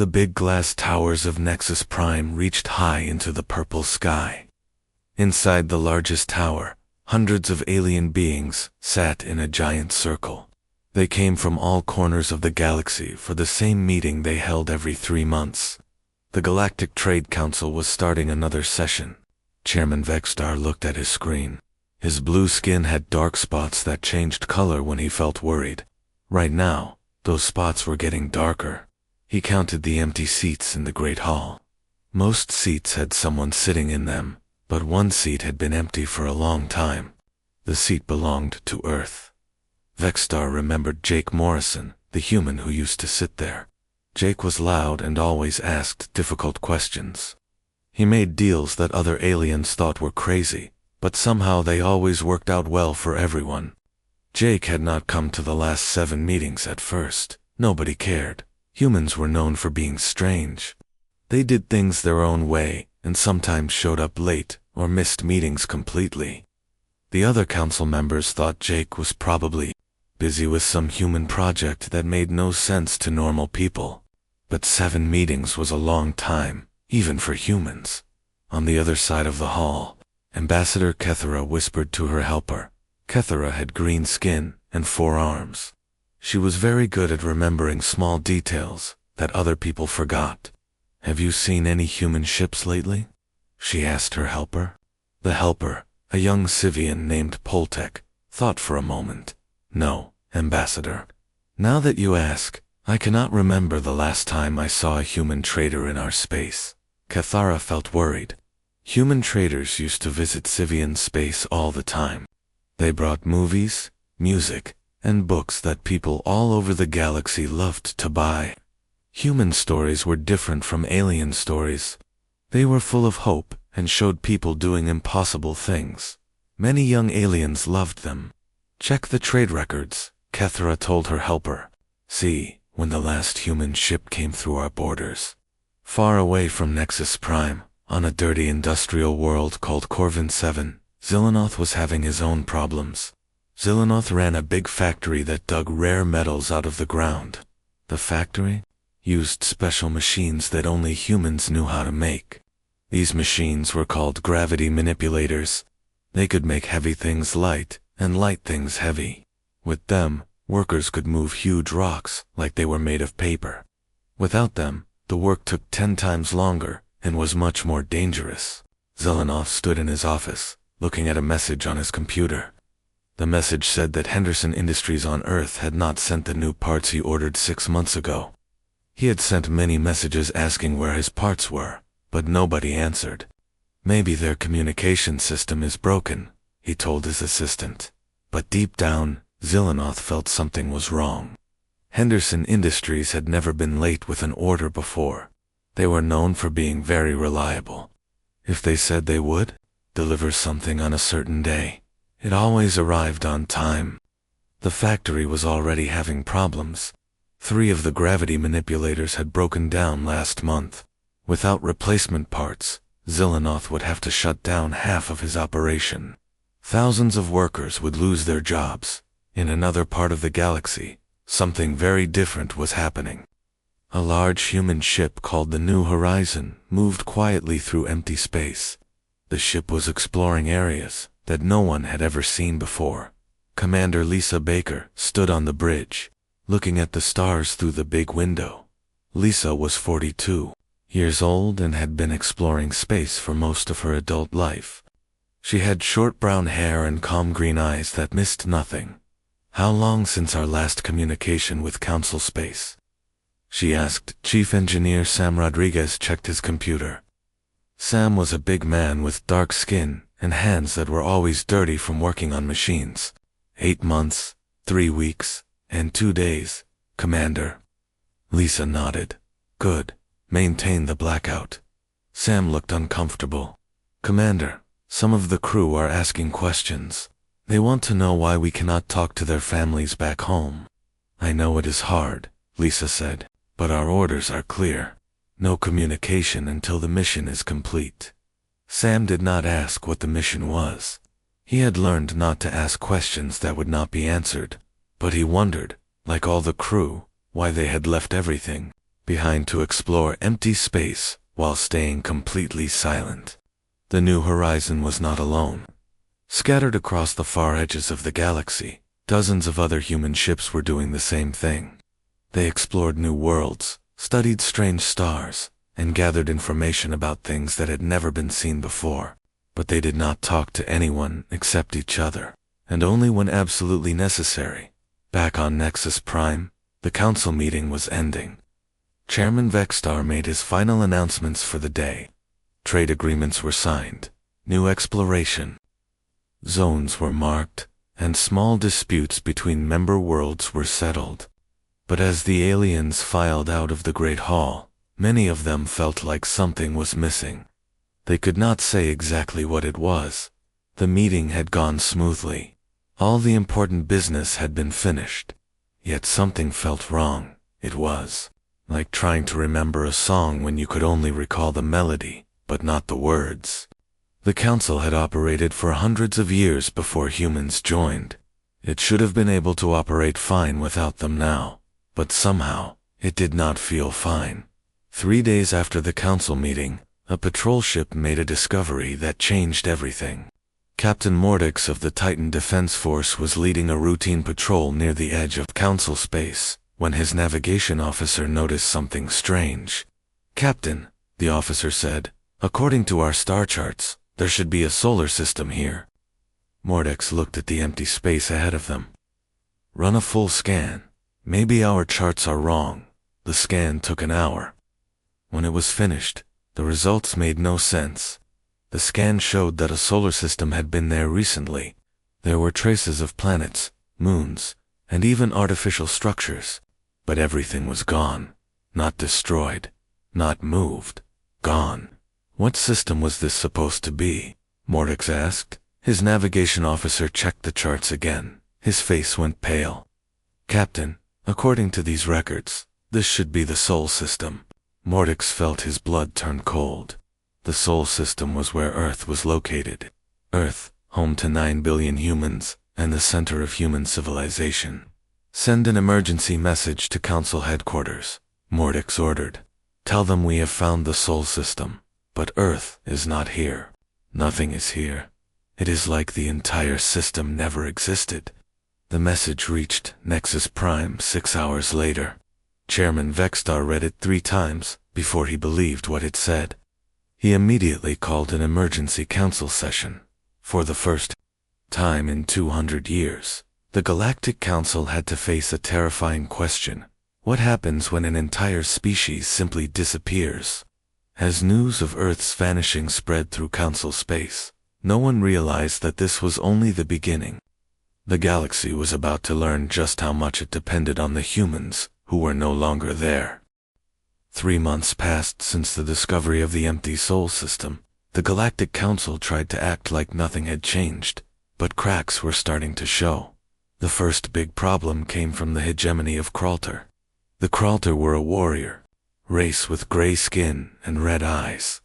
The big glass towers of Nexus Prime reached high into the purple sky. Inside the largest tower, hundreds of alien beings sat in a giant circle. They came from all corners of the galaxy for the same meeting they held every 3 months. The Galactic Trade Council was starting another session. Chairman Vexstar looked at his screen. His blue skin had dark spots that changed color when he felt worried. Right now, those spots were getting darker. He counted the empty seats in the Great Hall. Most seats had someone sitting in them, but one seat had been empty for a long time. The seat belonged to Earth. Vexstar remembered Jake Morrison, the human who used to sit there. Jake was loud and always asked difficult questions. He made deals that other aliens thought were crazy, but somehow they always worked out well for everyone. Jake had not come to the last 7 meetings at first. Nobody cared. Humans were known for being strange. They did things their own way, and sometimes showed up late or missed meetings completely. The other council members thought Jake was probably busy with some human project that made no sense to normal people. But 7 meetings was a long time, even for humans. On the other side of the hall, Ambassador Kethera whispered to her helper. Kethera had green skin and 4 arms. She was very good at remembering small details that other people forgot. "Have you seen any human ships lately?" she asked her helper. The helper, a young Civian named Poltek, thought for a moment. "No, Ambassador. Now that you ask, I cannot remember the last time I saw a human trader in our space." Kethera felt worried. Human traders used to visit Civian space all the time. They brought movies, music, and books that people all over the galaxy loved to buy. Human stories were different from alien stories. They were full of hope and showed people doing impossible things. Many young aliens loved them. "Check the trade records," Kethera told her helper. "See when the last human ship came through our borders." Far away from Nexus Prime, on a dirty industrial world called Corvin 7, Zilanoth was having his own problems. Zilanoth ran a big factory that dug rare metals out of the ground. The factory used special machines that only humans knew how to make. These machines were called gravity manipulators. They could make heavy things light and light things heavy. With them, workers could move huge rocks like they were made of paper. Without them, the work took 10 times longer and was much more dangerous. Zilanoth stood in his office, looking at a message on his computer. The message said that Henderson Industries on Earth had not sent the new parts he ordered 6 months ago. He had sent many messages asking where his parts were, but nobody answered. "Maybe their communication system is broken," he told his assistant. But deep down, Zilanoth felt something was wrong. Henderson Industries had never been late with an order before. They were known for being very reliable. If they said they would deliver something on a certain day, it always arrived on time. The factory was already having problems. 3 of the gravity manipulators had broken down last month. Without replacement parts, Zilanoth would have to shut down half of his operation. Thousands of workers would lose their jobs. In another part of the galaxy, something very different was happening. A large human ship called the New Horizon moved quietly through empty space. The ship was exploring areas that no one had ever seen before. Commander Lisa Baker stood on the bridge, looking at the stars through the big window. Lisa was 42 years old and had been exploring space for most of her adult life. She had short brown hair and calm green eyes that missed nothing. "How long since our last communication with Council Space?" she asked. Chief Engineer Sam Rodriguez checked his computer. Sam was a big man with dark skin and hands that were always dirty from working on machines. 8 months, 3 weeks, and 2 days, Commander. Lisa nodded. "Good. Maintain the blackout." Sam looked uncomfortable. "Commander, some of the crew are asking questions. They want to know why we cannot talk to their families back home." "I know it is hard," Lisa said, "but our orders are clear. No communication until the mission is complete." Sam did not ask what the mission was. He had learned not to ask questions that would not be answered, but he wondered, like all the crew, why they had left everything. behind to explore empty space while staying completely silent. The New Horizon was not alone. Scattered across the far edges of the galaxy, dozens of other human ships were doing the same thing. They explored new worlds, studied strange stars, and gathered information about things that had never been seen before. But they did not talk to anyone except each other, and only when absolutely necessary. Back on Nexus Prime, the council meeting was ending. Chairman Vexstar made his final announcements for the day. Trade agreements were signed, new exploration zones were marked, and small disputes between member worlds were settled. But as the aliens filed out of the Great Hall, many of them felt like something was missing. They could not say exactly what it was. The meeting had gone smoothly. All the important business had been finished. Yet something felt wrong. It was like trying to remember a song when you could only recall the melody, but not the words. The council had operated for hundreds of years before humans joined. It should have been able to operate fine without them now, but somehow, it did not feel fine. 3 days after the council meeting, a patrol ship made a discovery that changed everything. Captain Mordix of the Titan Defense Force was leading a routine patrol near the edge of council space when his navigation officer noticed something strange. "Captain," the officer said, "according to our star charts, there should be a solar system here." Mordix looked at the empty space ahead of them. "Run a full scan. Maybe our charts are wrong." The scan took an hour. When it was finished, the results made no sense. The scan showed that a solar system had been there recently. There were traces of planets, moons, and even artificial structures. But everything was gone. Not destroyed. Not moved. Gone. "What system was this supposed to be?" Mordix asked. His navigation officer checked the charts again. His face went pale. "Captain, according to these records, this should be the Sol system." Mordix felt his blood turn cold. The Sol system was where Earth was located. Earth, home to 9 billion humans, and the center of human civilization. "Send an emergency message to Council headquarters," Mordix ordered. "Tell them we have found the Sol system, but Earth is not here. Nothing is here. It is like the entire system never existed." The message reached Nexus Prime 6 hours later. Chairman Vexstar read it 3 times before he believed what it said. He immediately called an emergency council session. For the first time in 200 years, the Galactic Council had to face a terrifying question. What happens when an entire species simply disappears? As news of Earth's vanishing spread through Council space, no one realized that this was only the beginning. The galaxy was about to learn just how much it depended on the humans who were no longer there. 3 months passed since the discovery of the empty Sol system. The Galactic Council tried to act like nothing had changed, but cracks were starting to show. The first big problem came from the hegemony of Kralter. The Kralter were a warrior race with gray skin and red eyes.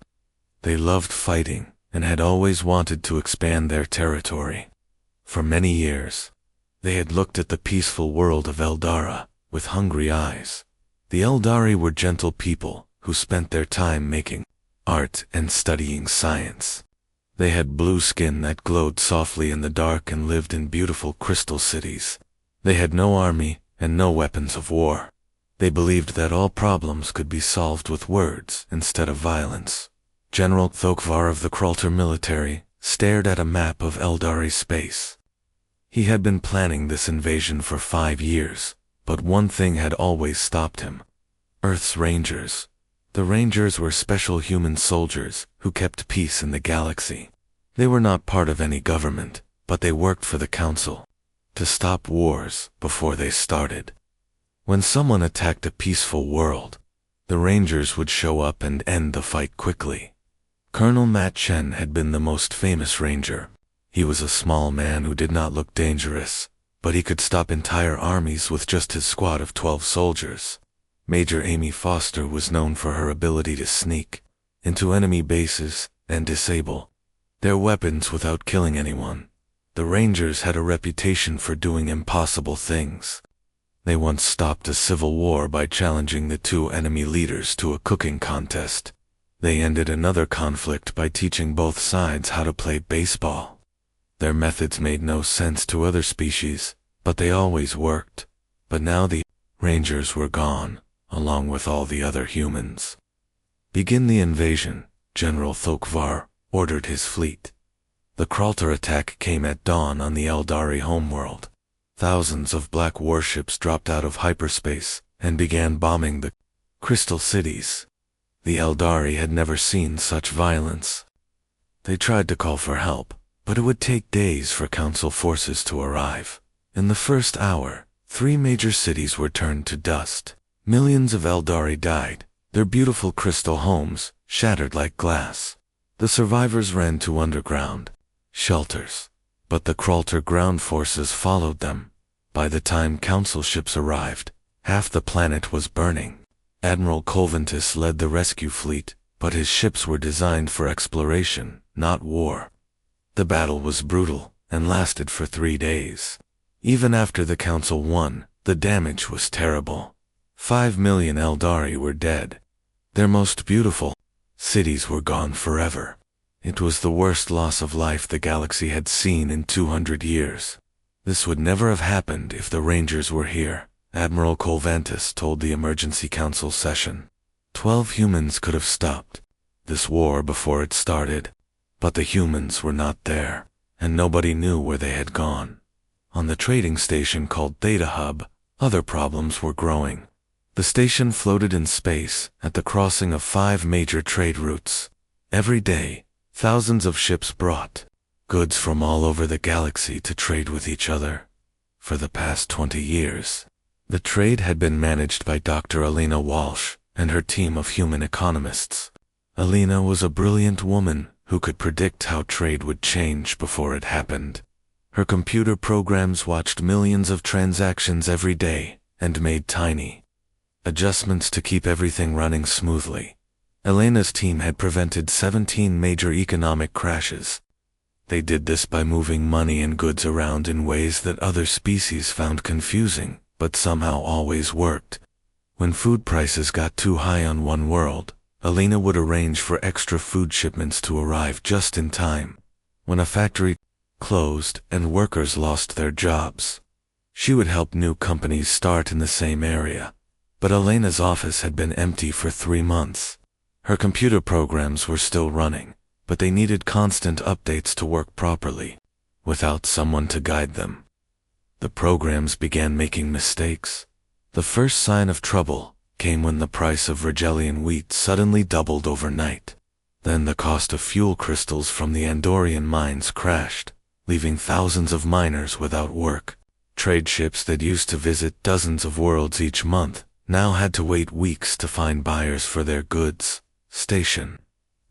They loved fighting and had always wanted to expand their territory. For many years, they had looked at the peaceful world of Eldara with hungry eyes. The Eldari were gentle people who spent their time making art and studying science. They had blue skin that glowed softly in the dark and lived in beautiful crystal cities. They had no army and no weapons of war. They believed that all problems could be solved with words instead of violence. General Thokvar of the Kralter military stared at a map of Eldari space. He had been planning this invasion for 5 years, but one thing had always stopped him. Earth's Rangers. The Rangers were special human soldiers who kept peace in the galaxy. They were not part of any government, but they worked for the Council to stop wars before they started. When someone attacked a peaceful world, the Rangers would show up and end the fight quickly. Colonel Matt Chen had been the most famous Ranger. He was a small man who did not look dangerous, but he could stop entire armies with just his squad of 12 soldiers. Major Amy Foster was known for her ability to sneak into enemy bases and disable their weapons without killing anyone. The Rangers had a reputation for doing impossible things. They once stopped a civil war by challenging the two enemy leaders to a cooking contest. They ended another conflict by teaching both sides how to play baseball. Their methods made no sense to other species, but they always worked. But now the Rangers were gone, along with all the other humans. "Begin the invasion," General Thokvar ordered his fleet. The Kralter attack came at dawn on the Eldari homeworld. Thousands of black warships dropped out of hyperspace and began bombing the crystal cities. The Eldari had never seen such violence. They tried to call for help, but it would take days for Council forces to arrive. In the first hour, 3 major cities were turned to dust. Millions of Eldari died, their beautiful crystal homes shattered like glass. The survivors ran to underground shelters, but the Kralter ground forces followed them. By the time Council ships arrived, half the planet was burning. Admiral Colventus led the rescue fleet, but his ships were designed for exploration, not war. The battle was brutal and lasted for 3 days. Even after the Council won, the damage was terrible. 5 million Eldari were dead. Their most beautiful cities were gone forever. It was the worst loss of life the galaxy had seen in 200 years. This would never have happened if the Rangers were here, Admiral Colventus told the Emergency Council session. 12 humans could have stopped this war before it started, but the humans were not there, and nobody knew where they had gone. On the trading station called Theta Hub, other problems were growing. The station floated in space at the crossing of 5 major trade routes. Every day, thousands of ships brought goods from all over the galaxy to trade with each other. For the past 20 years, the trade had been managed by Dr. Alina Walsh and her team of human economists. Alina was a brilliant woman who could predict how trade would change before it happened. Her computer programs watched millions of transactions every day and made tiny adjustments to keep everything running smoothly. Elena's team had prevented 17 major economic crashes. They did this by moving money and goods around in ways that other species found confusing, but somehow always worked. When food prices got too high on one world, Elena would arrange for extra food shipments to arrive just in time. When a factory closed and workers lost their jobs, she would help new companies start in the same area. But Elena's office had been empty for 3 months. Her computer programs were still running, but they needed constant updates to work properly, without someone to guide them. The programs began making mistakes. The first sign of trouble came when the price of Rigelian wheat suddenly doubled overnight. Then the cost of fuel crystals from the Andorian mines crashed, leaving thousands of miners without work. Trade ships that used to visit dozens of worlds each month now had to wait weeks to find buyers for their goods. Station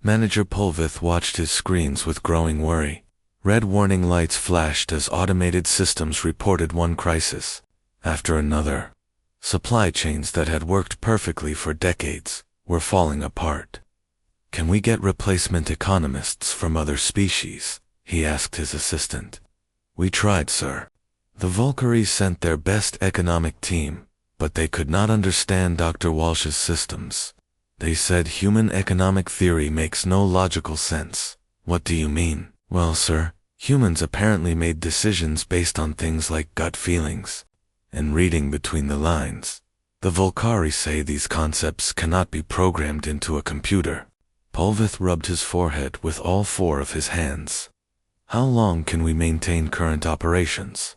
Manager Polvith watched his screens with growing worry. Red warning lights flashed as automated systems reported one crisis after another. Supply chains that had worked perfectly for decades were falling apart. "Can we get replacement economists from other species?" he asked his assistant. "We tried, sir. The Volkari sent their best economic team, but they could not understand Dr. Walsh's systems. They said human economic theory makes no logical sense." "What do you mean?" "Well, sir, humans apparently made decisions based on things like gut feelings and reading between the lines. The Volkari say these concepts cannot be programmed into a computer." Polvith rubbed his forehead with all 4 of his hands. "How long can we maintain current operations?"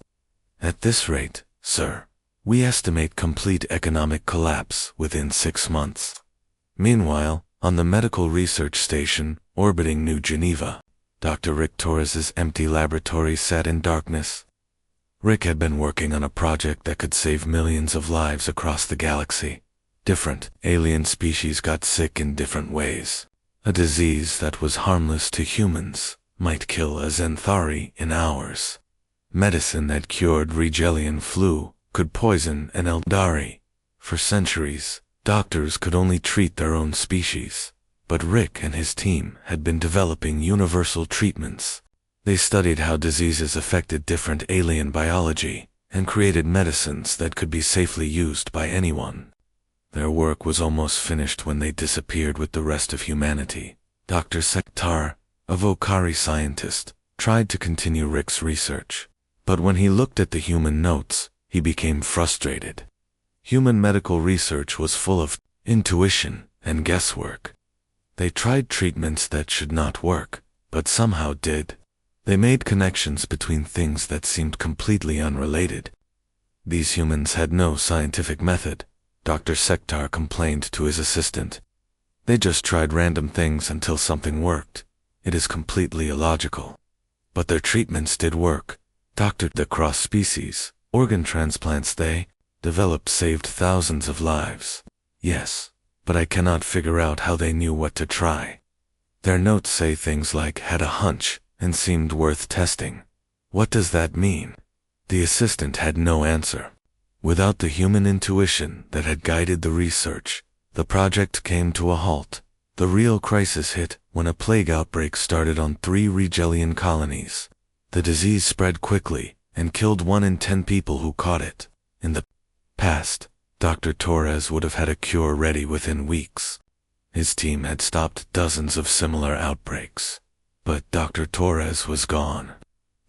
"At this rate, sir, we estimate complete economic collapse within 6 months. Meanwhile, on the medical research station orbiting New Geneva, Dr. Rick Torres's empty laboratory sat in darkness. Rick had been working on a project that could save millions of lives across the galaxy. Different alien species got sick in different ways. A disease that was harmless to humans might kill a Xanthari in hours. Medicine that cured Rigelian flu could poison an Eldari. For centuries, doctors could only treat their own species, but Rick and his team had been developing universal treatments. They studied how diseases affected different alien biology and created medicines that could be safely used by anyone. Their work was almost finished when they disappeared with the rest of humanity. Dr. Sektar, a Vokari scientist, tried to continue Rick's research. But when he looked at the human notes, he became frustrated. Human medical research was full of intuition and guesswork. They tried treatments that should not work, but somehow did. They made connections between things that seemed completely unrelated. These humans had no scientific method, Dr. Sektar complained to his assistant. They just tried random things until something worked. It is completely illogical. But their treatments did work. The cross-species organ transplants they developed saved thousands of lives. Yes, but I cannot figure out how they knew what to try. Their notes say things like had a hunch and seemed worth testing. What does that mean? The assistant had no answer. Without the human intuition that had guided the research, the project came to a halt. The real crisis hit when a plague outbreak started on 3 Regelian colonies. The disease spread quickly and killed 1 in 10 people who caught it. In the past, Dr. Torres would have had a cure ready within weeks. His team had stopped dozens of similar outbreaks. But Dr. Torres was gone.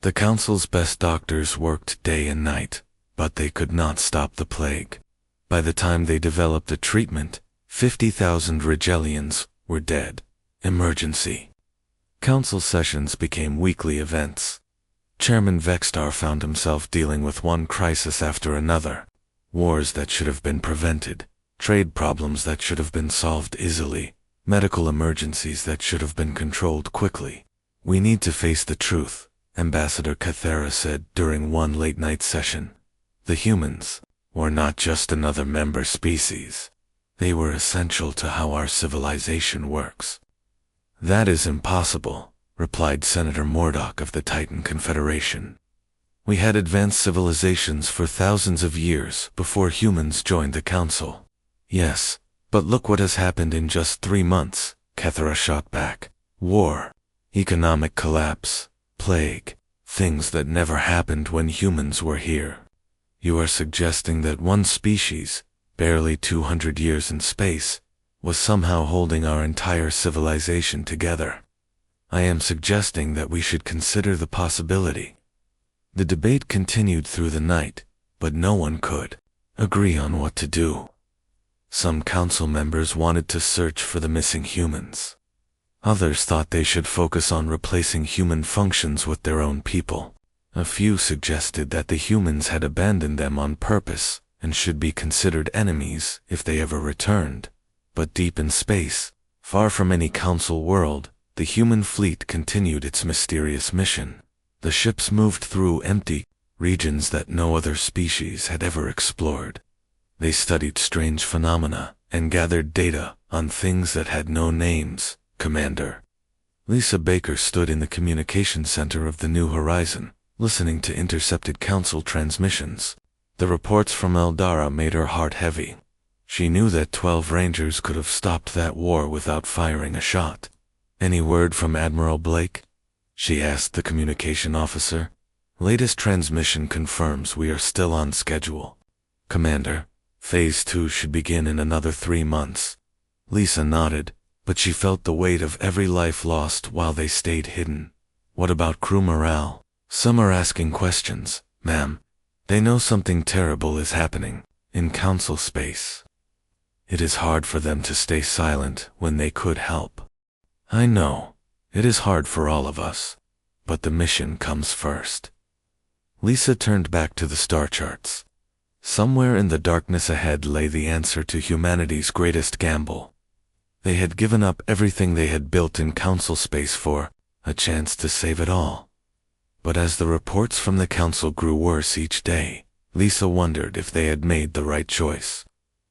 The council's best doctors worked day and night, but they could not stop the plague. By the time they developed a treatment, 50,000 Regelians were dead. Emergency. Council sessions became weekly events. Chairman Vextar found himself dealing with one crisis after another. Wars that should have been prevented, trade problems that should have been solved easily, medical emergencies that should have been controlled quickly. We need to face the truth, Ambassador Cathera said during one late-night session. The humans were not just another member species. They were essential to how our civilization works. That is impossible, replied Senator Murdoch of the Titan Confederation. We had advanced civilizations for thousands of years before humans joined the council. Yes, but look what has happened in just 3 months, Cathera shot back. War, economic collapse, plague, things that never happened when humans were here. You are suggesting that one species, barely 200 years in space, was somehow holding our entire civilization together. I am suggesting that we should consider the possibility. The debate continued through the night, but no one could agree on what to do. Some council members wanted to search for the missing humans. Others thought they should focus on replacing human functions with their own people. A few suggested that the humans had abandoned them on purpose and should be considered enemies if they ever returned. But deep in space, far from any council world, the human fleet continued its mysterious mission. The ships moved through empty regions that no other species had ever explored. They studied strange phenomena and gathered data on things that had no names, Commander. Lisa Baker stood in the communication center of the New Horizon, listening to intercepted council transmissions. The reports from Eldara made her heart heavy. She knew that 12 Rangers could have stopped that war without firing a shot. Any word from Admiral Blake? She asked the communication officer. Latest transmission confirms we are still on schedule. Commander, Phase 2 should begin in another 3 months. Lisa nodded, but she felt the weight of every life lost while they stayed hidden. What about crew morale? Some are asking questions, ma'am. They know something terrible is happening in council space. It is hard for them to stay silent when they could help. I know. It is hard for all of us. But the mission comes first. Lisa turned back to the star charts. Somewhere in the darkness ahead lay the answer to humanity's greatest gamble. They had given up everything they had built in council space for a chance to save it all. But as the reports from the council grew worse each day, Lisa wondered if they had made the right choice.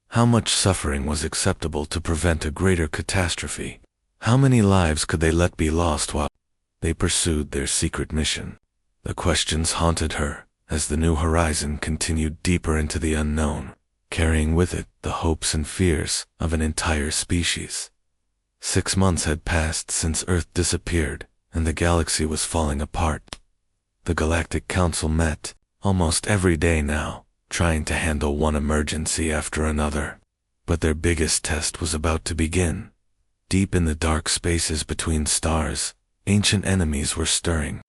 How much suffering was acceptable to prevent a greater catastrophe? How many lives could they let be lost while they pursued their secret mission? The questions haunted her as the New Horizon continued deeper into the unknown, carrying with it the hopes and fears of an entire species. 6 months had passed since Earth disappeared, and the galaxy was falling apart. The Galactic Council met, almost every day now, trying to handle one emergency after another. But their biggest test was about to begin. Deep in the dark spaces between stars, ancient enemies were stirring.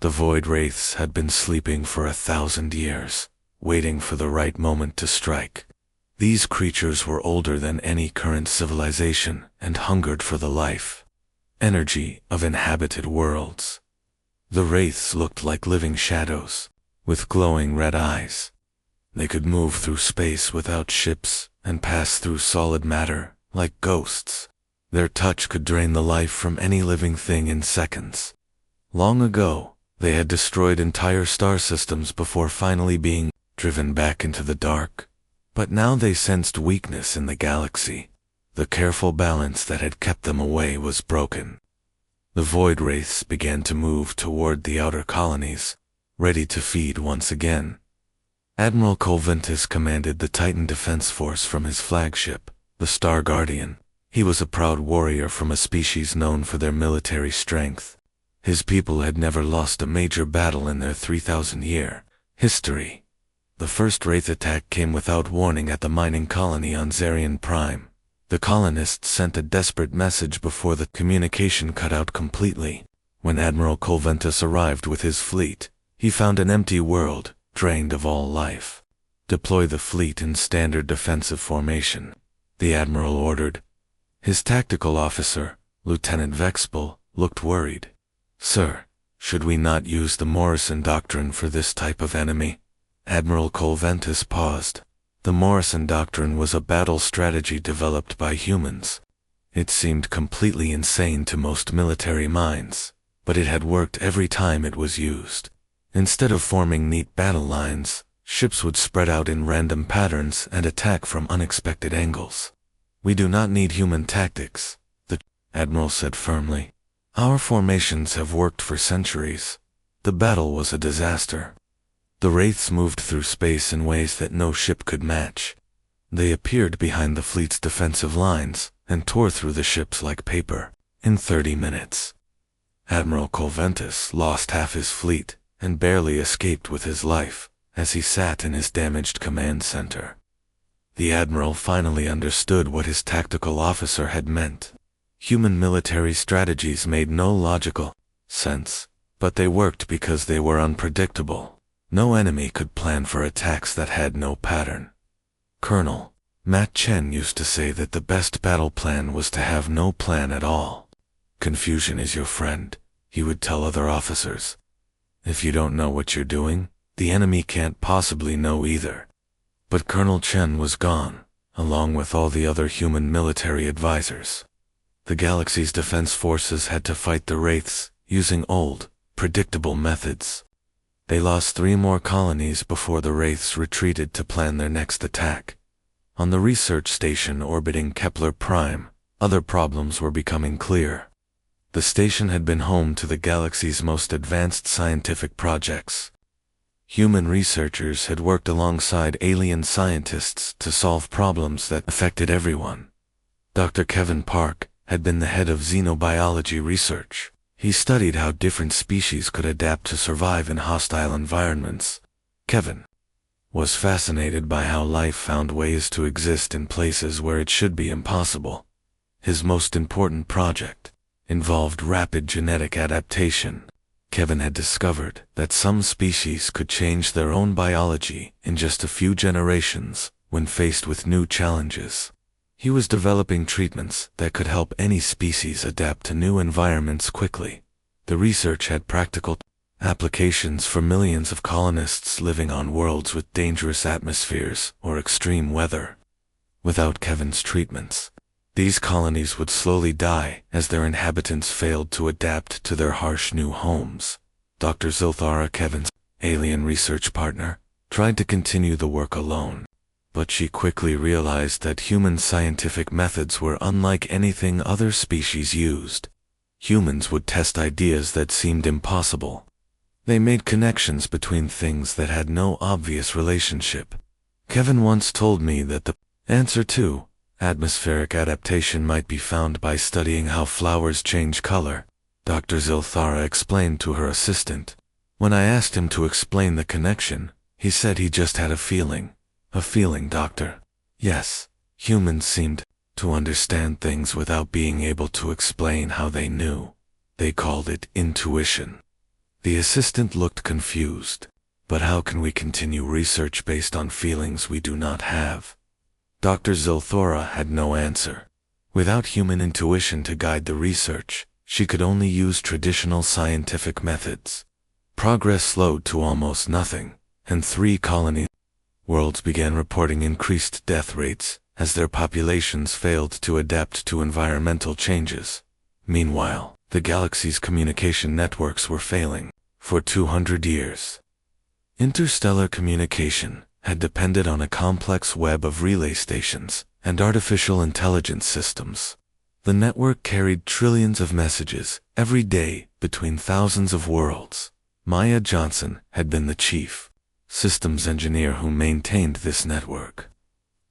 The void wraiths had been sleeping for 1,000 years, waiting for the right moment to strike. These creatures were older than any current civilization and hungered for the life, energy of inhabited worlds. The wraiths looked like living shadows, with glowing red eyes. They could move through space without ships and pass through solid matter like ghosts. Their touch could drain the life from any living thing in seconds. Long ago, they had destroyed entire star systems before finally being driven back into the dark. But now they sensed weakness in the galaxy. The careful balance that had kept them away was broken. The void wraiths began to move toward the outer colonies, ready to feed once again. Admiral Colventus commanded the Titan Defense Force from his flagship, the Star Guardian. He was a proud warrior from a species known for their military strength. His people had never lost a major battle in their 3,000-year history. The first Wraith attack came without warning at the mining colony on Zarian Prime. The colonists sent a desperate message before the communication cut out completely. When Admiral Colventus arrived with his fleet, he found an empty world, drained of all life. Deploy the fleet in standard defensive formation, the Admiral ordered. His tactical officer, Lieutenant Vexpel, looked worried. Sir, should we not use the Morrison Doctrine for this type of enemy? Admiral Colventus paused. The Morrison Doctrine was a battle strategy developed by humans. It seemed completely insane to most military minds, but it had worked every time it was used. Instead of forming neat battle lines, ships would spread out in random patterns and attack from unexpected angles. We do not need human tactics, the Admiral said firmly. Our formations have worked for centuries. The battle was a disaster. The wraiths moved through space in ways that no ship could match. They appeared behind the fleet's defensive lines and tore through the ships like paper in 30 minutes. Admiral Colventus lost half his fleet and barely escaped with his life as he sat in his damaged command center. The Admiral finally understood what his tactical officer had meant. Human military strategies made no logical sense, but they worked because they were unpredictable. No enemy could plan for attacks that had no pattern. Colonel Matt Chen used to say that the best battle plan was to have no plan at all. Confusion is your friend, he would tell other officers. If you don't know what you're doing, the enemy can't possibly know either. But Colonel Chen was gone, along with all the other human military advisors. The galaxy's defense forces had to fight the wraiths using old, predictable methods. They lost 3 more colonies before the wraiths retreated to plan their next attack. On the research station orbiting Kepler Prime, other problems were becoming clear. The station had been home to the galaxy's most advanced scientific projects. Human researchers had worked alongside alien scientists to solve problems that affected everyone. Dr. Kevin Park had been the head of xenobiology research. He studied how different species could adapt to survive in hostile environments. Kevin was fascinated by how life found ways to exist in places where it should be impossible. His most important project involved rapid genetic adaptation. Kevin had discovered that some species could change their own biology in just a few generations when faced with new challenges. He was developing treatments that could help any species adapt to new environments quickly. The research had practical applications for millions of colonists living on worlds with dangerous atmospheres or extreme weather. Without Kevin's treatments, these colonies would slowly die as their inhabitants failed to adapt to their harsh new homes. Dr. Zilthara, Kevin's alien research partner, tried to continue the work alone. But she quickly realized that human scientific methods were unlike anything other species used. Humans would test ideas that seemed impossible. They made connections between things that had no obvious relationship. Kevin once told me that the answer to atmospheric adaptation might be found by studying how flowers change color, Dr. Zilthara explained to her assistant. When I asked him to explain the connection, He said he just had a feeling. A feeling, Doctor. Yes, humans seemed to understand things without being able to explain how they knew. They called it intuition. The assistant looked confused. But how can we continue research based on feelings we do not have? Dr. Zilthora had no answer. Without human intuition to guide the research, she could only use traditional scientific methods. Progress slowed to almost nothing, and 3 colony worlds began reporting increased death rates as their populations failed to adapt to environmental changes. Meanwhile, the galaxy's communication networks were failing for 200 years. Interstellar communication had depended on a complex web of relay stations and artificial intelligence systems. The network carried trillions of messages every day between thousands of worlds. Maya Johnson had been the chief systems engineer who maintained this network.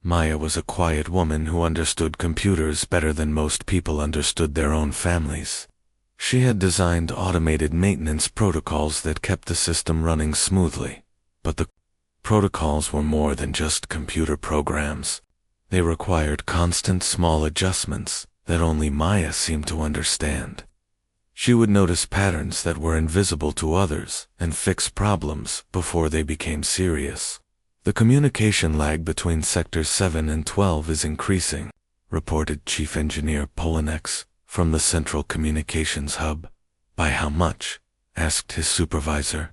Maya was a quiet woman who understood computers better than most people understood their own families. She had designed automated maintenance protocols that kept the system running smoothly. But the protocols were more than just computer programs. They required constant small adjustments that only Maya seemed to understand. She would notice patterns that were invisible to others and fix problems before they became serious. The communication lag between Sectors 7 and 12 is increasing, reported Chief Engineer Polanex from the Central Communications Hub. By how much? Asked his supervisor.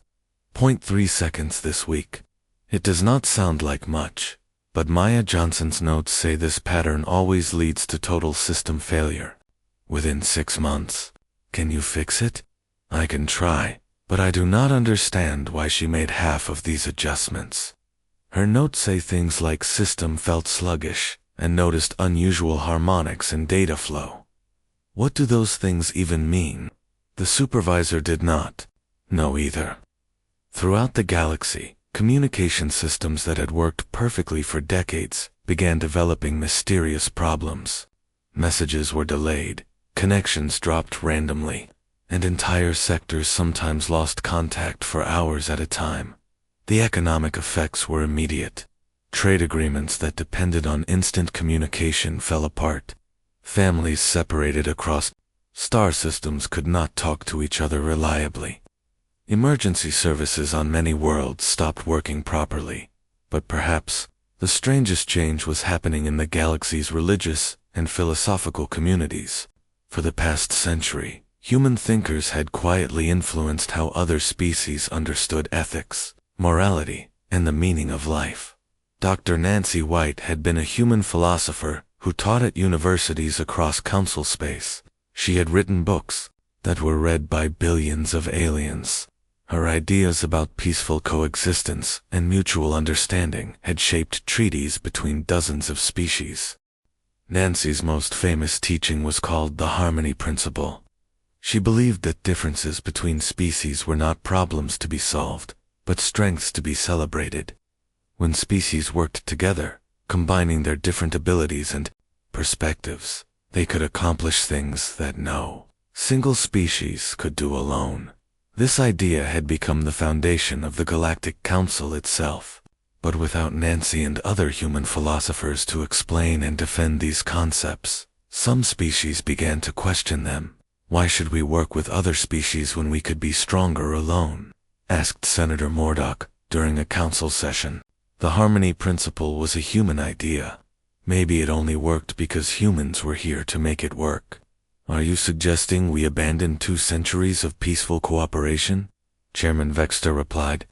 0.3 seconds this week. It does not sound like much, but Maya Johnson's notes say this pattern always leads to total system failure. Within 6 months. Can you fix it? I can try, but I do not understand why she made half of these adjustments. Her notes say things like system felt sluggish and noticed unusual harmonics in data flow. What do those things even mean? The supervisor did not know either. Throughout the galaxy, communication systems that had worked perfectly for decades began developing mysterious problems. Messages were delayed, connections dropped randomly, and entire sectors sometimes lost contact for hours at a time. The economic effects were immediate. Trade agreements that depended on instant communication fell apart. Families separated across star systems could not talk to each other reliably. Emergency services on many worlds stopped working properly. But perhaps the strangest change was happening in the galaxy's religious and philosophical communities. For the past century, human thinkers had quietly influenced how other species understood ethics, morality, and the meaning of life. Dr. Nancy White had been a human philosopher who taught at universities across council space. She had written books that were read by billions of aliens. Her ideas about peaceful coexistence and mutual understanding had shaped treaties between dozens of species. Nancy's most famous teaching was called the Harmony Principle. She believed that differences between species were not problems to be solved, but strengths to be celebrated. When species worked together, combining their different abilities and perspectives, they could accomplish things that no single species could do alone. This idea had become the foundation of the Galactic Council itself. But without Nancy and other human philosophers to explain and defend these concepts, some species began to question them. Why should we work with other species when we could be stronger alone? Asked Senator Murdoch during a council session. The Harmony Principle was a human idea. Maybe it only worked because humans were here to make it work. Are you suggesting we abandon 2 centuries of peaceful cooperation? Chairman Vexter replied.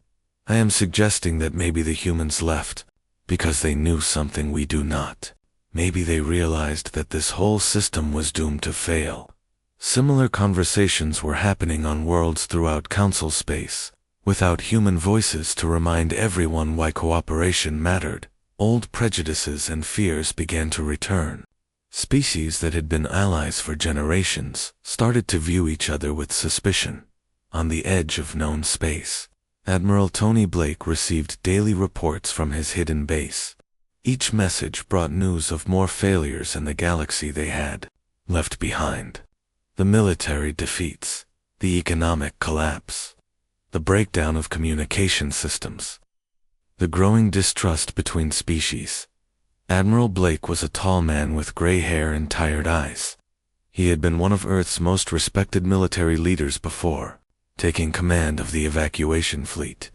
I am suggesting that maybe the humans left because they knew something we do not. Maybe they realized that this whole system was doomed to fail. Similar conversations were happening on worlds throughout council space. Without human voices to remind everyone why cooperation mattered, old prejudices and fears began to return. Species that had been allies for generations started to view each other with suspicion. On the edge of known space, Admiral Tony Blake received daily reports from his hidden base. Each message brought news of more failures in the galaxy they had left behind. The military defeats, the economic collapse, the breakdown of communication systems. The growing distrust between species. Admiral Blake was a tall man with gray hair and tired eyes. He had been one of Earth's most respected military leaders before, taking command of the evacuation fleet.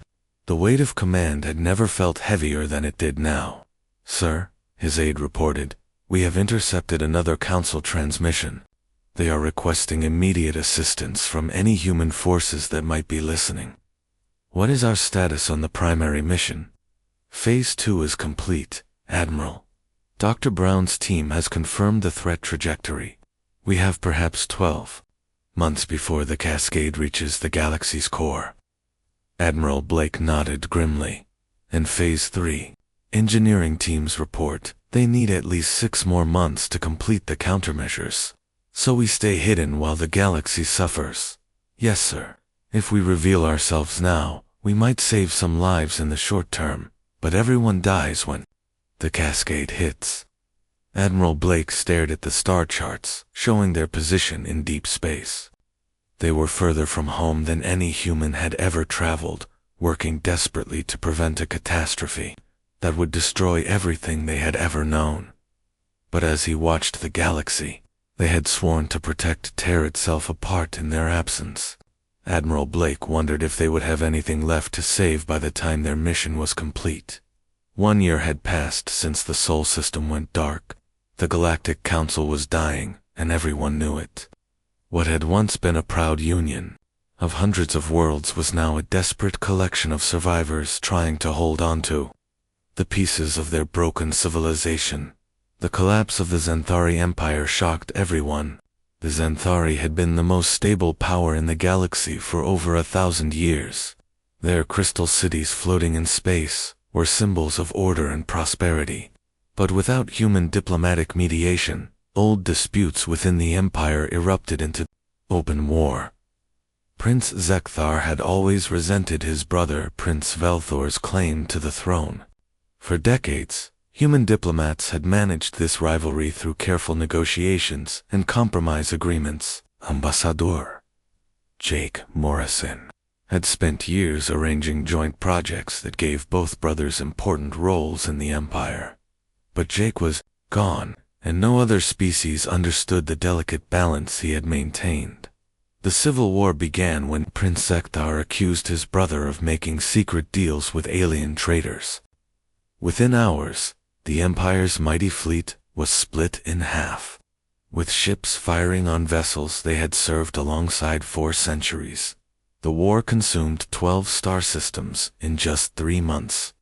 The weight of command had never felt heavier than it did now. "Sir," his aide reported, "we have intercepted another Council transmission. They are requesting immediate assistance from any human forces that might be listening." "What is our status on the primary mission?" "Phase 2 is complete, Admiral. Dr. Brown's team has confirmed the threat trajectory. We have perhaps 12 months before the cascade reaches the galaxy's core." Admiral Blake nodded grimly. "In Phase 3, engineering teams report they need at least 6 more months to complete the countermeasures. So we stay hidden while the galaxy suffers." "Yes, sir. If we reveal ourselves now, we might save some lives in the short term, but everyone dies when the cascade hits." Admiral Blake stared at the star charts, showing their position in deep space. They were further from home than any human had ever traveled, working desperately to prevent a catastrophe that would destroy everything they had ever known. But as he watched the galaxy they had sworn to protect tear itself apart in their absence, Admiral Blake wondered if they would have anything left to save by the time their mission was complete. 1 year had passed since the Sol system went dark. The Galactic Council was dying, and everyone knew it. What had once been a proud union of hundreds of worlds was now a desperate collection of survivors trying to hold on to the pieces of their broken civilization. The collapse of the Xanthari Empire shocked everyone. The Xanthari had been the most stable power in the galaxy for over 1,000 years. Their crystal cities floating in space were symbols of order and prosperity. But without human diplomatic mediation, old disputes within the empire erupted into open war. Prince Zekthar had always resented his brother Prince Velthor's claim to the throne. For decades, human diplomats had managed this rivalry through careful negotiations and compromise agreements. Ambassador Jake Morrison had spent years arranging joint projects that gave both brothers important roles in the empire. But Jake was gone, and no other species understood the delicate balance he had maintained. The Civil War began when Prince Zekthar accused his brother of making secret deals with alien traders. Within hours, the Empire's mighty fleet was split in half, with ships firing on vessels they had served alongside 4 centuries. The war consumed 12 star systems in just 3 months.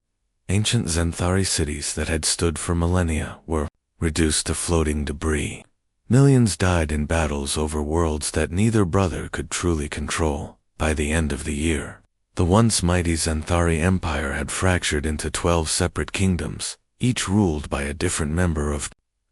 Ancient Xanthari cities that had stood for millennia were reduced to floating debris. Millions died in battles over worlds that neither brother could truly control. By the end of the year, the once mighty Xanthari Empire had fractured into 12 separate kingdoms, each ruled by a different member of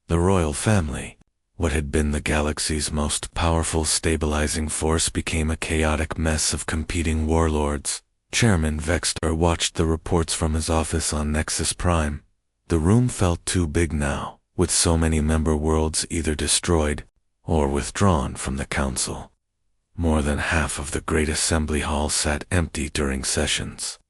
the royal family. What had been the galaxy's most powerful stabilizing force became a chaotic mess of competing warlords. Chairman Vextar watched the reports from his office on Nexus Prime. The room felt too big now, with so many member worlds either destroyed or withdrawn from the council. More than half of the Great Assembly Hall sat empty during sessions.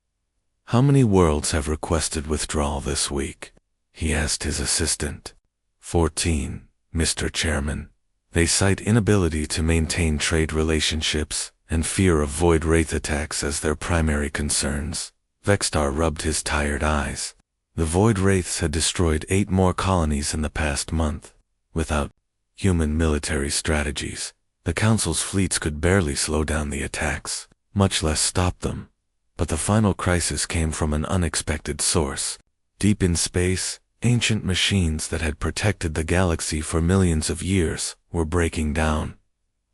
"How many worlds have requested withdrawal this week?" he asked his assistant. 14, Mr. Chairman. They cite inability to maintain trade relationships and fear of void wraith attacks as their primary concerns. Vextar rubbed his tired eyes. The void wraiths had destroyed 8 more colonies in the past month. Without human military strategies, the Council's fleets could barely slow down the attacks, much less stop them. But the final crisis came from an unexpected source. Deep in space, ancient machines that had protected the galaxy for millions of years were breaking down.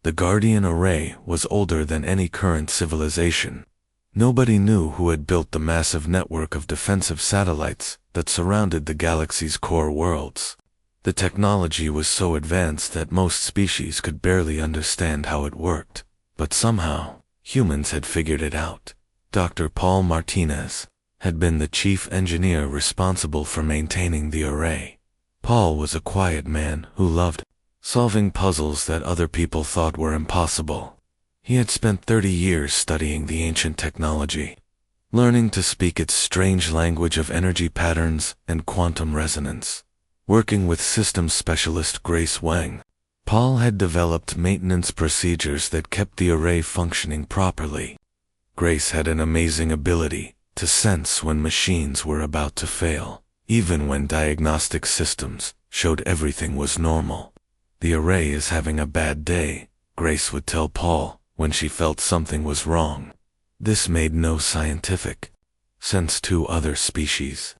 The Guardian Array was older than any current civilization. Nobody knew who had built the massive network of defensive satellites that surrounded the galaxy's core worlds. The technology was so advanced that most species could barely understand how it worked. But somehow, humans had figured it out. Dr. Paul Martinez had been the chief engineer responsible for maintaining the array. Paul was a quiet man who loved solving puzzles that other people thought were impossible. He had spent 30 years studying the ancient technology, learning to speak its strange language of energy patterns and quantum resonance. Working with systems specialist Grace Wang, Paul had developed maintenance procedures that kept the array functioning properly. Grace had an amazing ability to sense when machines were about to fail, even when diagnostic systems showed everything was normal. The array is having a bad day, Grace would tell Paul when she felt something was wrong. This made no scientific sense to other species.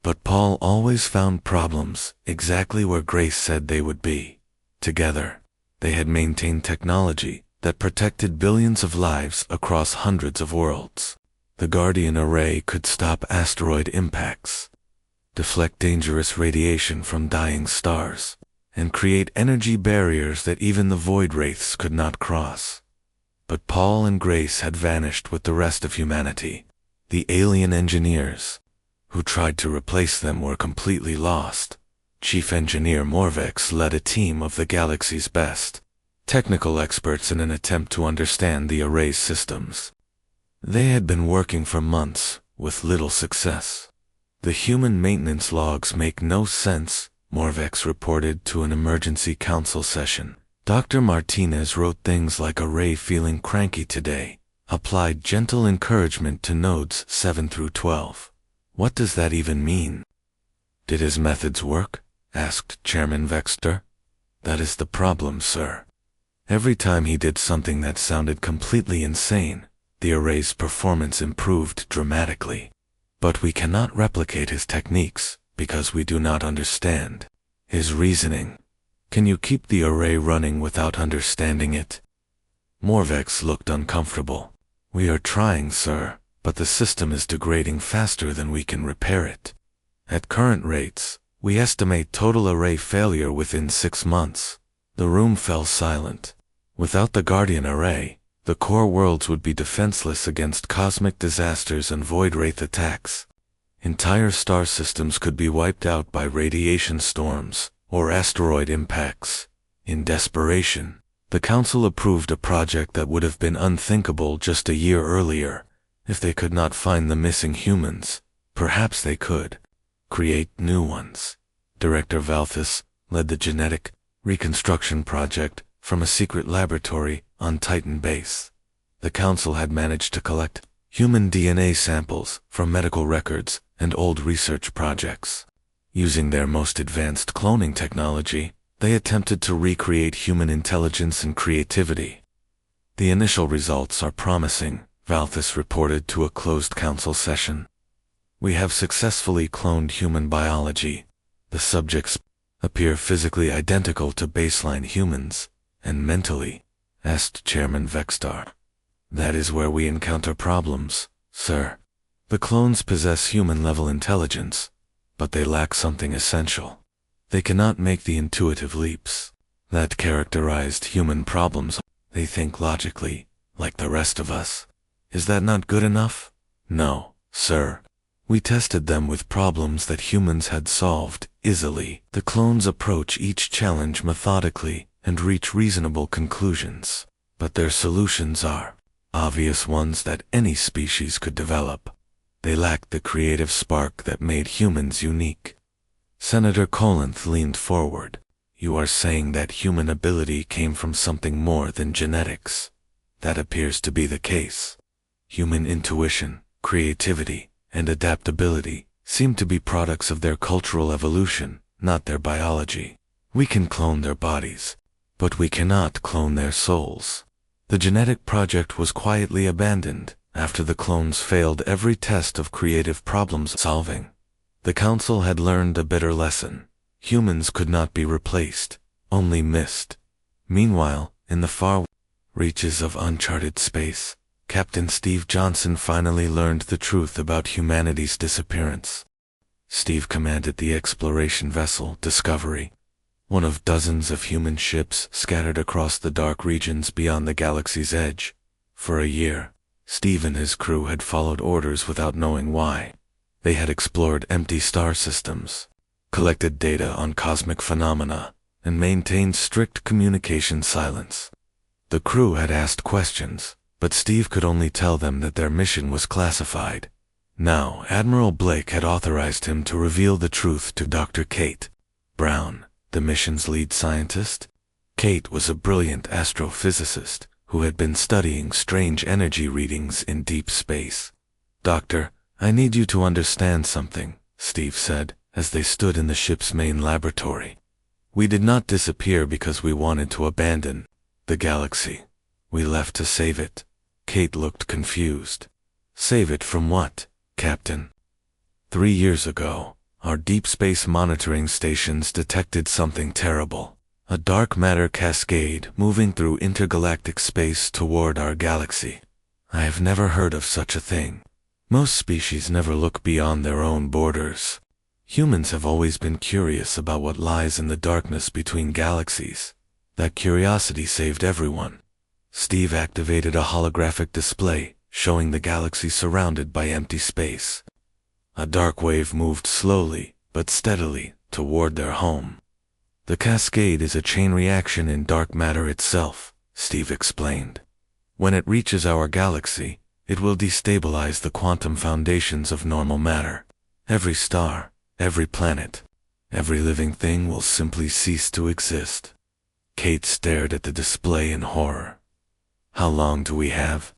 But Paul always found problems exactly where Grace said they would be. Together, they had maintained technology that protected billions of lives across hundreds of worlds. The Guardian Array could stop asteroid impacts, deflect dangerous radiation from dying stars, and create energy barriers that even the Void Wraiths could not cross. But Paul and Grace had vanished with the rest of humanity. The alien engineers who tried to replace them were completely lost. Chief Engineer Morvex led a team of the galaxy's best technical experts in an attempt to understand the array's systems. They had been working for months with little success. The human maintenance logs make no sense, Morvex reported to an emergency council session. Dr. Martinez wrote things like array feeling cranky today, applied gentle encouragement to nodes 7 through 12. What does that even mean? Did his methods work? Asked Chairman Vexter. That is the problem, sir. Every time he did something that sounded completely insane, the array's performance improved dramatically. But we cannot replicate his techniques because we do not understand his reasoning. Can you keep the array running without understanding it? Morvex looked uncomfortable. We are trying, sir, but the system is degrading faster than we can repair it. At current rates, we estimate total array failure within 6 months. The room fell silent. Without the Guardian Array, the core worlds would be defenseless against cosmic disasters and Void Wraith attacks. Entire star systems could be wiped out by radiation storms or asteroid impacts. In desperation, the Council approved a project that would have been unthinkable just a year earlier. If they could not find the missing humans, perhaps they could create new ones. Director Valthus led the genetic reconstruction project from a secret laboratory on Titan Base. The Council had managed to collect human DNA samples from medical records and old research projects. Using their most advanced cloning technology, they attempted to recreate human intelligence and creativity. The initial results are promising, Valthus reported to a closed council session. We have successfully cloned human biology. The subjects appear physically identical to baseline humans, and mentally, asked Chairman Vextar. That is where we encounter problems, sir. The clones possess human-level intelligence, but they lack something essential. They cannot make the intuitive leaps that characterized human problems. They think logically, like the rest of us. Is that not good enough? No, sir. We tested them with problems that humans had solved easily. The clones approach each challenge methodically and reach reasonable conclusions, but their solutions are obvious ones that any species could develop. They lack the creative spark that made humans unique. Senator Kolanth leaned forward. You are saying that human ability came from something more than genetics. That appears to be the case. Human intuition, creativity, and adaptability seem to be products of their cultural evolution, not their biology. We can clone their bodies, but we cannot clone their souls. The genetic project was quietly abandoned after the clones failed every test of creative problem solving. The Council had learned a bitter lesson. Humans could not be replaced, only missed. Meanwhile, in the far reaches of uncharted space, Captain Steve Johnson finally learned the truth about humanity's disappearance. Steve commanded the exploration vessel Discovery, one of dozens of human ships scattered across the dark regions beyond the galaxy's edge. For a year, Steve and his crew had followed orders without knowing why. They had explored empty star systems, collected data on cosmic phenomena, and maintained strict communication silence. The crew had asked questions, but Steve could only tell them that their mission was classified. Now, Admiral Blake had authorized him to reveal the truth to Dr. Kate Brown, the mission's lead scientist. Kate was a brilliant astrophysicist who had been studying strange energy readings in deep space. "Doctor, I need you to understand something," Steve said, as they stood in the ship's main laboratory. "We did not disappear because we wanted to abandon the galaxy. We left to save it." Kate looked confused. "Save it from what, Captain?" 3 years ago, our deep space monitoring stations detected something terrible. A dark matter cascade moving through intergalactic space toward our galaxy. I have never heard of such a thing. Most species never look beyond their own borders. Humans have always been curious about what lies in the darkness between galaxies. That curiosity saved everyone. Steve activated a holographic display, showing the galaxy surrounded by empty space. A dark wave moved slowly, but steadily, toward their home. "The cascade is a chain reaction in dark matter itself," Steve explained. "When it reaches our galaxy, it will destabilize the quantum foundations of normal matter. Every star, every planet, every living thing will simply cease to exist." Kate stared at the display in horror. "How long do we have?"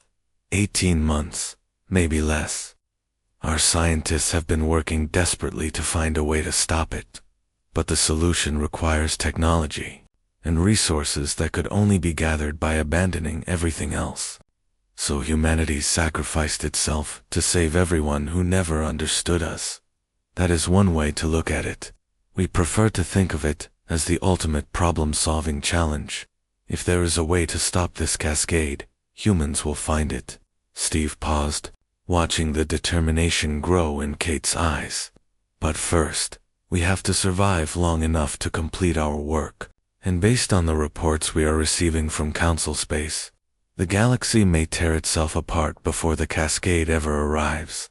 18 months, maybe less. Our scientists have been working desperately to find a way to stop it. But the solution requires technology and resources that could only be gathered by abandoning everything else. So humanity sacrificed itself to save everyone who never understood us. That is one way to look at it. We prefer to think of it as the ultimate problem-solving challenge. If there is a way to stop this cascade, humans will find it. Steve paused, watching the determination grow in Kate's eyes. "But first, we have to survive long enough to complete our work. And based on the reports we are receiving from Council Space, the galaxy may tear itself apart before the cascade ever arrives."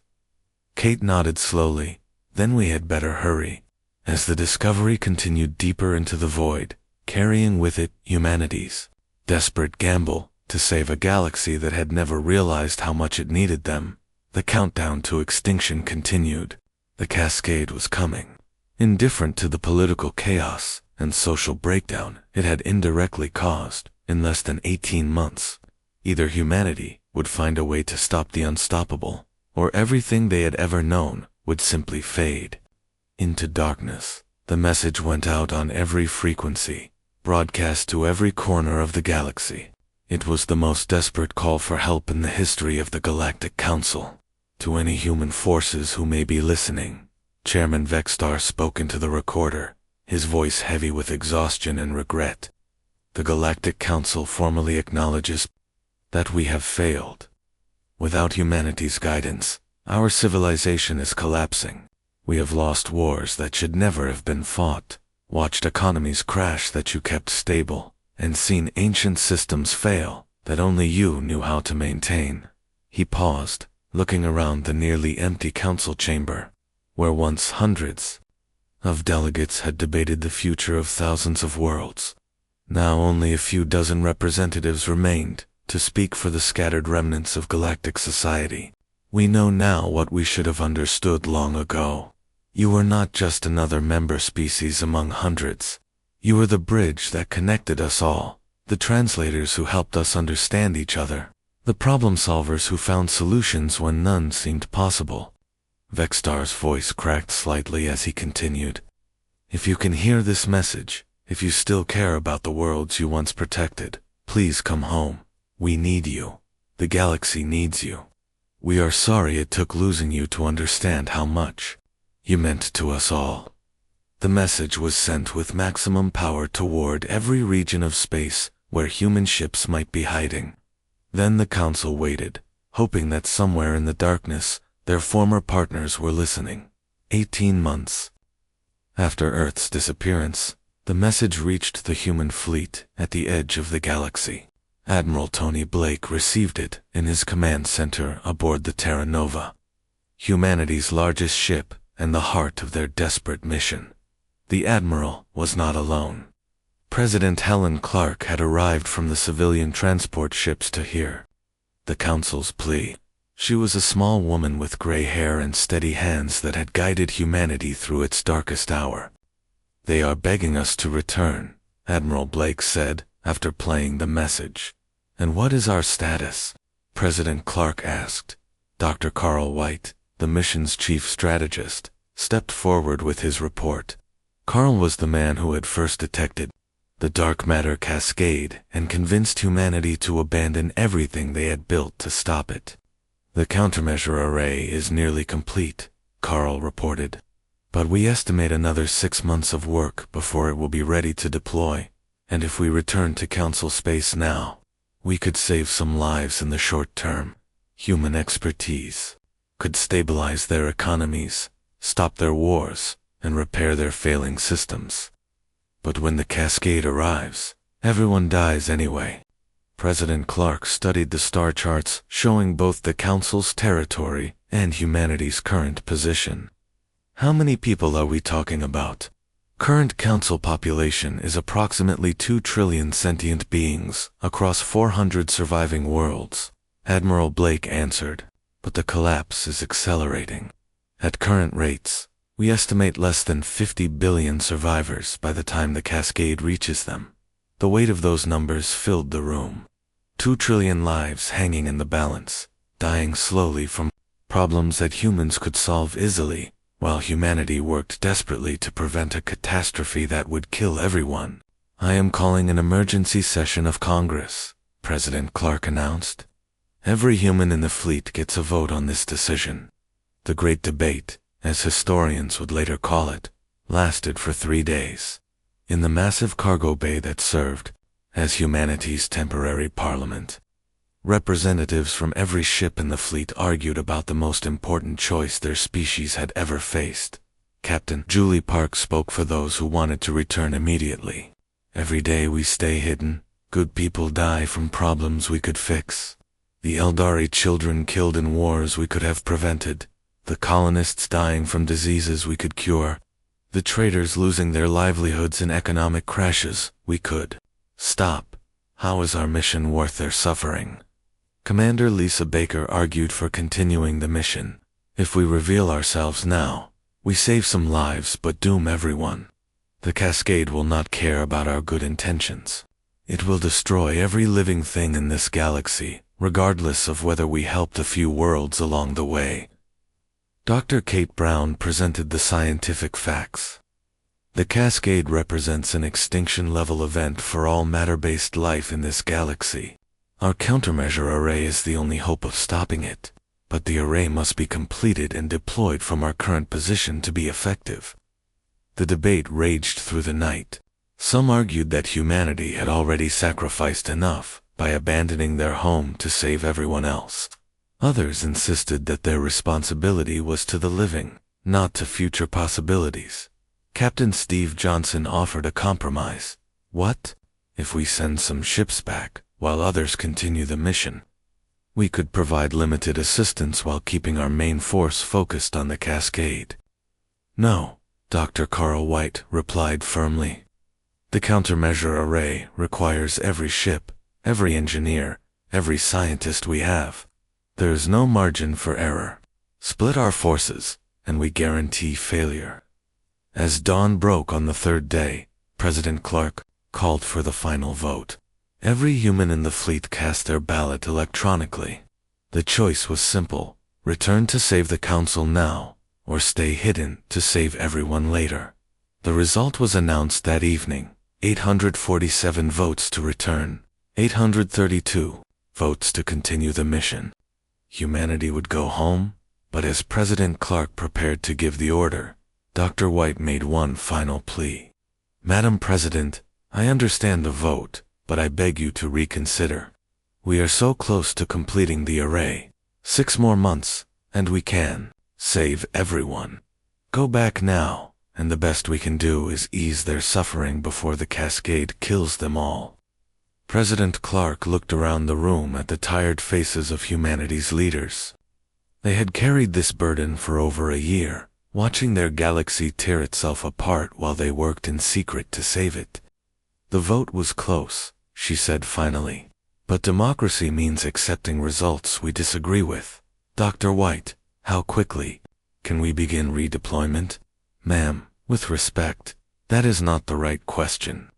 Kate nodded slowly. "Then we had better hurry." As the Discovery continued deeper into the void, carrying with it humanity's desperate gamble to save a galaxy that had never realized how much it needed them, the countdown to extinction continued. The cascade was coming. Indifferent to the political chaos and social breakdown it had indirectly caused, in less than 18 months, either humanity would find a way to stop the unstoppable, or everything they had ever known would simply fade into darkness. The message went out on every frequency, broadcast to every corner of the galaxy. It was the most desperate call for help in the history of the Galactic Council. "To any human forces who may be listening," Chairman Vexstar spoke into the recorder, his voice heavy with exhaustion and regret. "The Galactic Council formally acknowledges that we have failed. Without humanity's guidance, our civilization is collapsing. We have lost wars that should never have been fought, watched economies crash that you kept stable, and seen ancient systems fail that only you knew how to maintain." He paused, looking around the nearly empty council chamber, where once hundreds of delegates had debated the future of thousands of worlds. Now only a few dozen representatives remained to speak for the scattered remnants of galactic society. "We know now what we should have understood long ago. You were not just another member species among hundreds. You were the bridge that connected us all, the translators who helped us understand each other, the problem solvers who found solutions when none seemed possible." Vexstar's voice cracked slightly as he continued. "If you can hear this message, if you still care about the worlds you once protected, please come home. We need you. The galaxy needs you. We are sorry it took losing you to understand how much you meant to us all." The message was sent with maximum power toward every region of space where human ships might be hiding. Then the council waited, hoping that somewhere in the darkness their former partners were listening. 18 months after Earth's disappearance, the message reached the human fleet at the edge of the galaxy. Admiral Tony Blake received it in his command center aboard the Terra Nova, humanity's largest ship and the heart of their desperate mission. The Admiral was not alone. President Helen Clark had arrived from the civilian transport ships to hear the Council's plea. She was a small woman with gray hair and steady hands that had guided humanity through its darkest hour. "They are begging us to return," Admiral Blake said, after playing the message. "And what is our status?" President Clark asked. Dr. Carl White, the mission's chief strategist, stepped forward with his report. Carl was the man who had first detected the dark matter cascade and convinced humanity to abandon everything they had built to stop it. "The countermeasure array is nearly complete," Carl reported. "But we estimate another 6 months of work before it will be ready to deploy, and if we return to Council space now, we could save some lives in the short term. Human expertise could stabilize their economies, stop their wars, and repair their failing systems. But when the cascade arrives, everyone dies anyway." President Clark studied the star charts showing both the Council's territory and humanity's current position. "How many people are we talking about?" "Current Council population is approximately 2 trillion sentient beings across 400 surviving worlds," Admiral Blake answered. "But the collapse is accelerating. At current rates, we estimate less than 50 billion survivors by the time the cascade reaches them." The weight of those numbers filled the room. 2 trillion lives hanging in the balance, dying slowly from problems that humans could solve easily, while humanity worked desperately to prevent a catastrophe that would kill everyone. "I am calling an emergency session of Congress," President Clark announced. "Every human in the fleet gets a vote on this decision." The Great Debate, as historians would later call it, lasted for 3 days. In the massive cargo bay that served as humanity's temporary parliament, representatives from every ship in the fleet argued about the most important choice their species had ever faced. Captain Julie Park spoke for those who wanted to return immediately. "Every day we stay hidden, good people die from problems we could fix. The Eldari children killed in wars we could have prevented. The colonists dying from diseases we could cure. The traders losing their livelihoods in economic crashes we could stop. How is our mission worth their suffering?" Commander Lisa Baker argued for continuing the mission. "If we reveal ourselves now, we save some lives but doom everyone. The cascade will not care about our good intentions. It will destroy every living thing in this galaxy, regardless of whether we helped a few worlds along the way." Dr. Kate Brown presented the scientific facts. "The cascade represents an extinction-level event for all matter-based life in this galaxy. Our countermeasure array is the only hope of stopping it, but the array must be completed and deployed from our current position to be effective." The debate raged through the night. Some argued that humanity had already sacrificed enough by abandoning their home to save everyone else. Others insisted that their responsibility was to the living, not to future possibilities. Captain Steve Johnson offered a compromise. "What if we send some ships back while others continue the mission? We could provide limited assistance while keeping our main force focused on the cascade." "No," Dr. Carl White replied firmly. "The countermeasure array requires every ship, every engineer, every scientist we have. There is no margin for error. Split our forces, and we guarantee failure." As dawn broke on the 3rd day, President Clark called for the final vote. Every human in the fleet cast their ballot electronically. The choice was simple: return to save the Council now, or stay hidden to save everyone later. The result was announced that evening: 847 votes to return, 832 votes to continue the mission. Humanity would go home, but as President Clark prepared to give the order, Dr. White made one final plea. "Madam President, I understand the vote, but I beg you to reconsider. We are so close to completing the array. 6 more months, and we can save everyone. Go back now, and the best we can do is ease their suffering before the cascade kills them all." President Clark looked around the room at the tired faces of humanity's leaders. They had carried this burden for over a year, watching their galaxy tear itself apart while they worked in secret to save it. "The vote was close," she said finally. But democracy means accepting results we disagree with. Dr. White, how quickly can we begin redeployment? Ma'am, with respect, that is not the right question.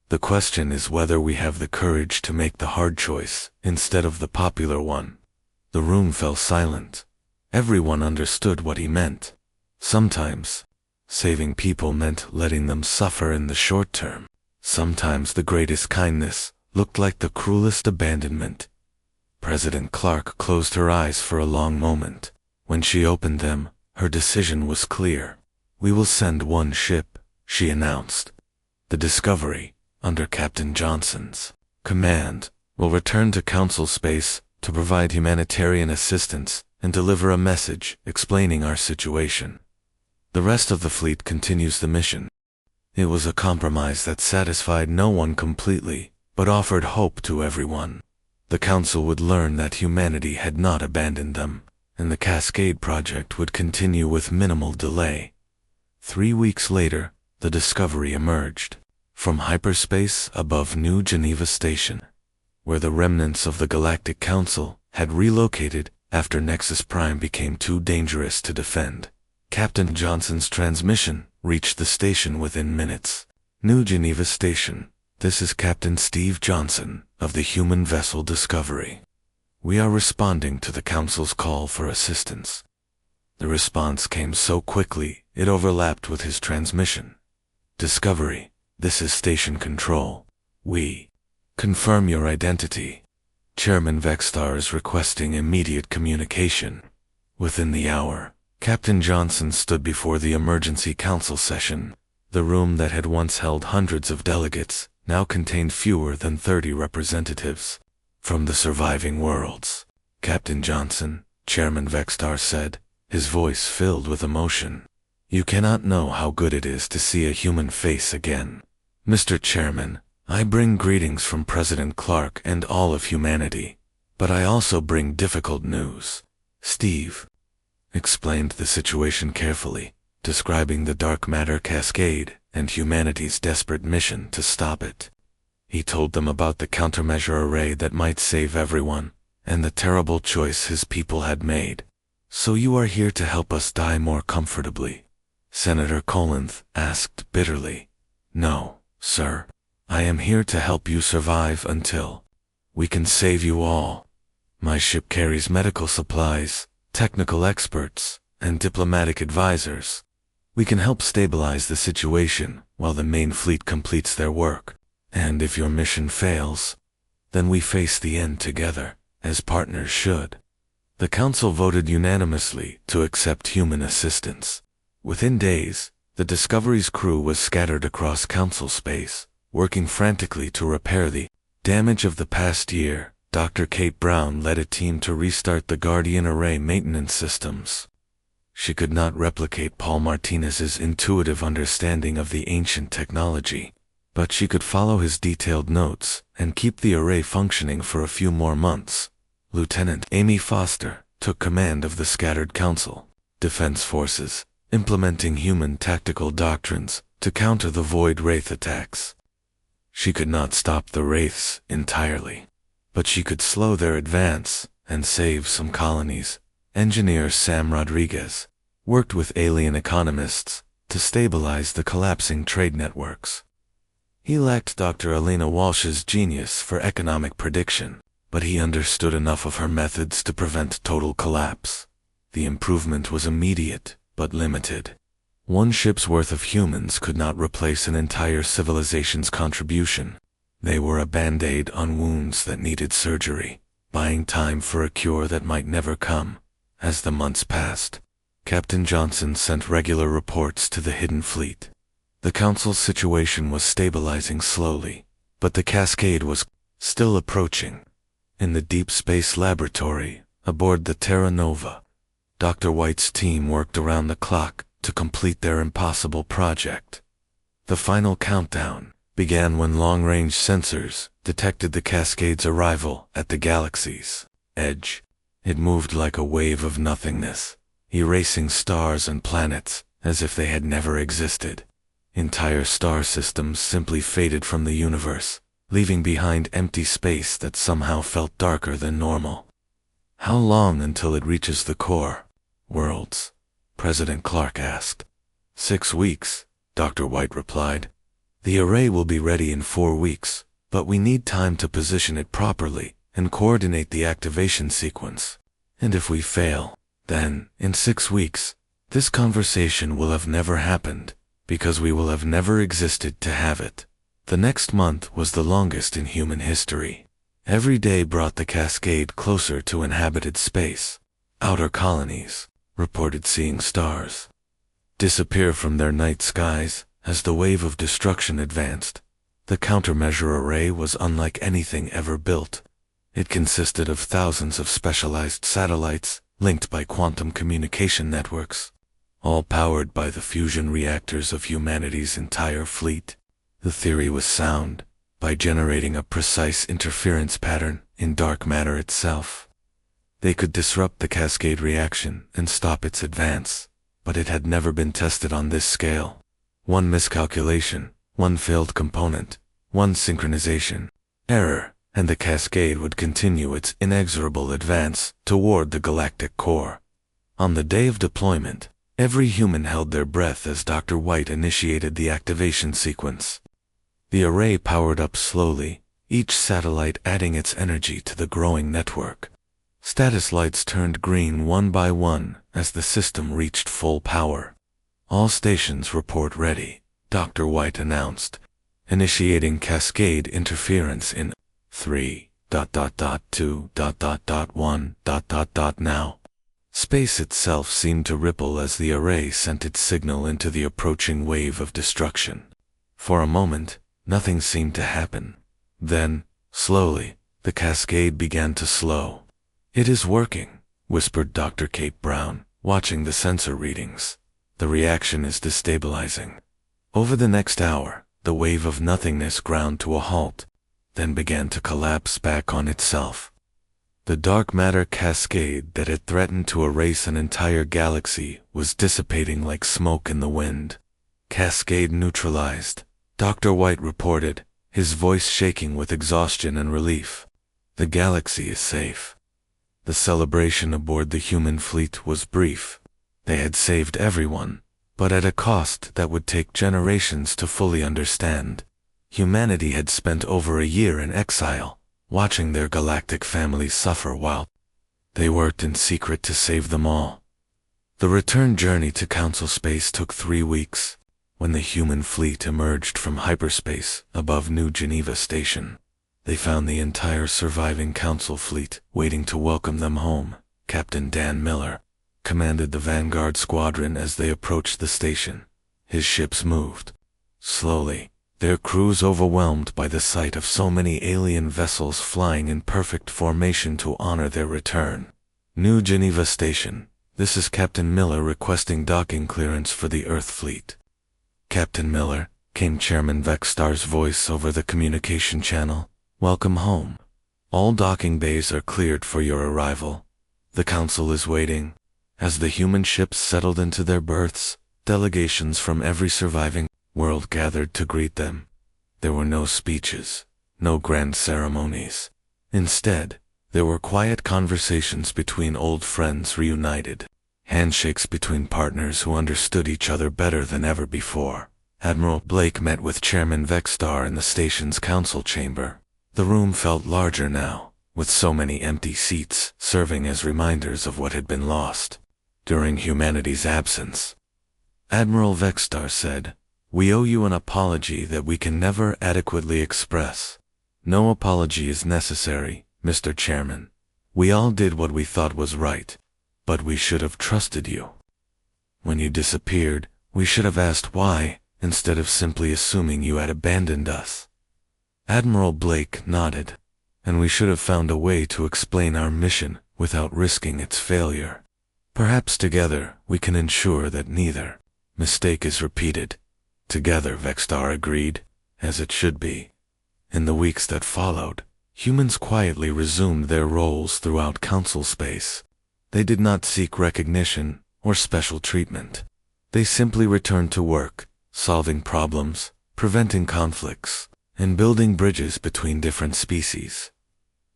The question is whether we have the courage to make the hard choice instead of the popular one. The room fell silent. Everyone understood what he meant. Sometimes, saving people meant letting them suffer in the short term. Sometimes the greatest kindness looked like the cruelest abandonment. President Clark closed her eyes for a long moment. When she opened them, her decision was clear. We will send one ship, she announced. The Discovery, under Captain Johnson's command, will return to Council space to provide humanitarian assistance and deliver a message explaining our situation. The rest of the fleet continues the mission. It was a compromise that satisfied no one completely, but offered hope to everyone. The Council would learn that humanity had not abandoned them, and the Cascade project would continue with minimal delay. 3 weeks later, the Discovery emerged from hyperspace above New Geneva Station, where the remnants of the Galactic Council had relocated after Nexus Prime became too dangerous to defend. Captain Johnson's transmission reached the station within minutes. New Geneva Station, this is Captain Steve Johnson of the human vessel Discovery. We are responding to the Council's call for assistance. The response came so quickly, it overlapped with his transmission. Discovery, this is Station Control. We confirm your identity. Chairman Vexstar is requesting immediate communication. Within the hour, Captain Johnson stood before the emergency council session. The room that had once held hundreds of delegates now contained fewer than 30 representatives from the surviving worlds. Captain Johnson, Chairman Vexstar said, his voice filled with emotion. You cannot know how good it is to see a human face again. Mr. Chairman, I bring greetings from President Clark and all of humanity, but I also bring difficult news. Steve explained the situation carefully, describing the dark matter cascade and humanity's desperate mission to stop it. He told them about the countermeasure array that might save everyone, and the terrible choice his people had made. So you are here to help us die more comfortably? Senator Colinth asked bitterly. No, sir. I am here to help you survive until we can save you all. My ship carries medical supplies, technical experts, and diplomatic advisors. We can help stabilize the situation while the main fleet completes their work. And if your mission fails, then we face the end together, as partners should. The Council voted unanimously to accept human assistance. Within days, the Discovery's crew was scattered across Council space, working frantically to repair the damage of the past year. Dr. Kate Brown led a team to restart the Guardian Array maintenance systems. She could not replicate Paul Martinez's intuitive understanding of the ancient technology, but she could follow his detailed notes and keep the array functioning for a few more months. Lieutenant Amy Foster took command of the scattered Council Defense Forces, implementing human tactical doctrines to counter the Void Wraith attacks. She could not stop the Wraiths entirely, but she could slow their advance and save some colonies. Engineer Sam Rodriguez worked with alien economists to stabilize the collapsing trade networks. He lacked Dr. Alina Walsh's genius for economic prediction, but he understood enough of her methods to prevent total collapse. The improvement was immediate, but limited. One ship's worth of humans could not replace an entire civilization's contribution. They were a band-aid on wounds that needed surgery, buying time for a cure that might never come. As the months passed, Captain Johnson sent regular reports to the Hidden Fleet. The Council's situation was stabilizing slowly, but the cascade was still approaching. In the Deep Space Laboratory, aboard the Terra Nova, Dr. White's team worked around the clock to complete their impossible project. The final countdown began when long-range sensors detected the cascade's arrival at the galaxy's edge. It moved like a wave of nothingness, erasing stars and planets as if they had never existed. Entire star systems simply faded from the universe, leaving behind empty space that somehow felt darker than normal. How long until it reaches the core worlds? President Clark asked. 6 weeks, Dr. White replied. The array will be ready in 4 weeks, but we need time to position it properly and coordinate the activation sequence. And if we fail, then, in 6 weeks, this conversation will have never happened, because we will have never existed to have it. The next month was the longest in human history. Every day brought the cascade closer to inhabited space. Outer colonies reported seeing stars disappear from their night skies as the wave of destruction advanced. The countermeasure array was unlike anything ever built. It consisted of thousands of specialized satellites linked by quantum communication networks, all powered by the fusion reactors of humanity's entire fleet. The theory was sound. By generating a precise interference pattern in dark matter itself, they could disrupt the cascade reaction and stop its advance, but it had never been tested on this scale. One miscalculation, one failed component, one synchronization error, and the cascade would continue its inexorable advance toward the galactic core. On the day of deployment, every human held their breath as Dr. White initiated the activation sequence. The array powered up slowly, each satellite adding its energy to the growing network. Status lights turned green one by one as the system reached full power. All stations report ready, Dr. White announced, initiating cascade interference in 3.2.1. Now. Space itself seemed to ripple as the array sent its signal into the approaching wave of destruction. For a moment, nothing seemed to happen. Then, slowly, the cascade began to slow. "It is working," whispered Dr. Kate Brown, watching the sensor readings. "The reaction is destabilizing." Over the next hour, the wave of nothingness ground to a halt, then began to collapse back on itself. The dark matter cascade that had threatened to erase an entire galaxy was dissipating like smoke in the wind. "Cascade neutralized," Dr. White reported, his voice shaking with exhaustion and relief. "The galaxy is safe." The celebration aboard the human fleet was brief. They had saved everyone, but at a cost that would take generations to fully understand. Humanity had spent over a year in exile, watching their galactic families suffer while they worked in secret to save them all. The return journey to Council Space took 3 weeks. When the human fleet emerged from hyperspace above New Geneva Station, they found the entire surviving Council fleet waiting to welcome them home. Captain Dan Miller commanded the Vanguard Squadron as they approached the station. His ships moved slowly, their crews overwhelmed by the sight of so many alien vessels flying in perfect formation to honor their return. "New Geneva Station, this is Captain Miller requesting docking clearance for the Earth fleet." "Captain Miller," came Chairman Vextar's voice over the communication channel, "welcome home. All docking bays are cleared for your arrival. The Council is waiting." As the human ships settled into their berths, delegations from every surviving world gathered to greet them. There were no speeches, no grand ceremonies. Instead, there were quiet conversations between old friends reunited. Handshakes between partners who understood each other better than ever before. Admiral Blake met with Chairman Vextar in the station's council chamber. The room felt larger now, with so many empty seats serving as reminders of what had been lost during humanity's absence. Admiral Vextar said, "We owe you an apology that we can never adequately express." "No apology is necessary, Mr. Chairman. We all did what we thought was right. But we should have trusted you. When you disappeared, we should have asked why, instead of simply assuming you had abandoned us." Admiral Blake nodded. "And we should have found a way to explain our mission without risking its failure. Perhaps together we can ensure that neither mistake is repeated." "Together," Vextar agreed, "as it should be." In the weeks that followed, humans quietly resumed their roles throughout Council Space. They did not seek recognition or special treatment. They simply returned to work, solving problems, preventing conflicts, and building bridges between different species.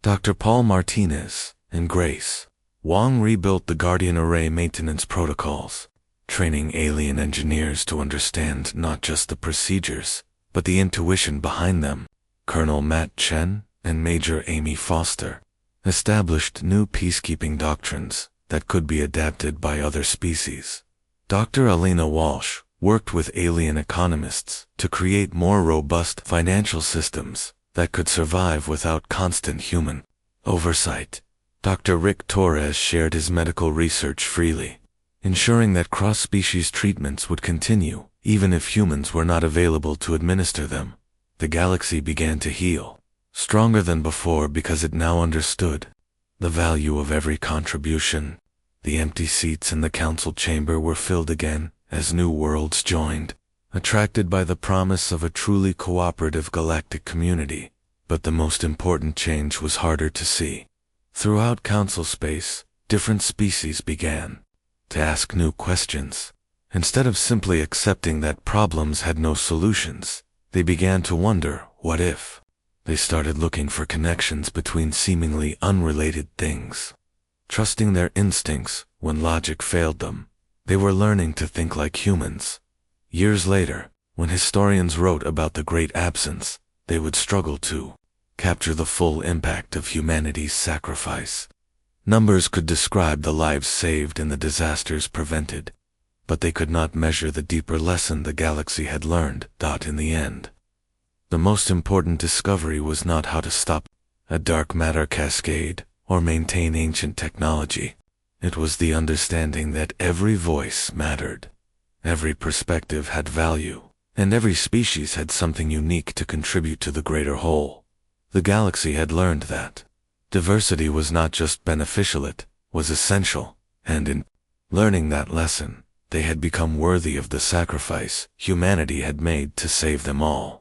Dr. Paul Martinez and Grace Wong rebuilt the Guardian Array maintenance protocols, training alien engineers to understand not just the procedures, but the intuition behind them. Colonel Matt Chen and Major Amy Foster established new peacekeeping doctrines that could be adapted by other species. Dr. Alina Walsh worked with alien economists to create more robust financial systems that could survive without constant human oversight. Dr. Rick Torres shared his medical research freely, ensuring that cross-species treatments would continue even if humans were not available to administer them. The galaxy began to heal, stronger than before because it now understood the value of every contribution. The empty seats in the council chamber were filled again as new worlds joined, attracted by the promise of a truly cooperative galactic community. But the most important change was harder to see. Throughout council space, different species began to ask new questions. Instead of simply accepting that problems had no solutions, they began to wonder, what if? They started looking for connections between seemingly unrelated things. Trusting their instincts when logic failed them, they were learning to think like humans. Years later, when historians wrote about the Great Absence, they would struggle to capture the full impact of humanity's sacrifice. Numbers could describe the lives saved and the disasters prevented, but they could not measure the deeper lesson the galaxy had learned. In the end, the most important discovery was not how to stop a dark matter cascade or maintain ancient technology. It was the understanding that every voice mattered, every perspective had value, and every species had something unique to contribute to the greater whole. The galaxy had learned that diversity was not just beneficial, it was essential, and in learning that lesson, they had become worthy of the sacrifice humanity had made to save them all.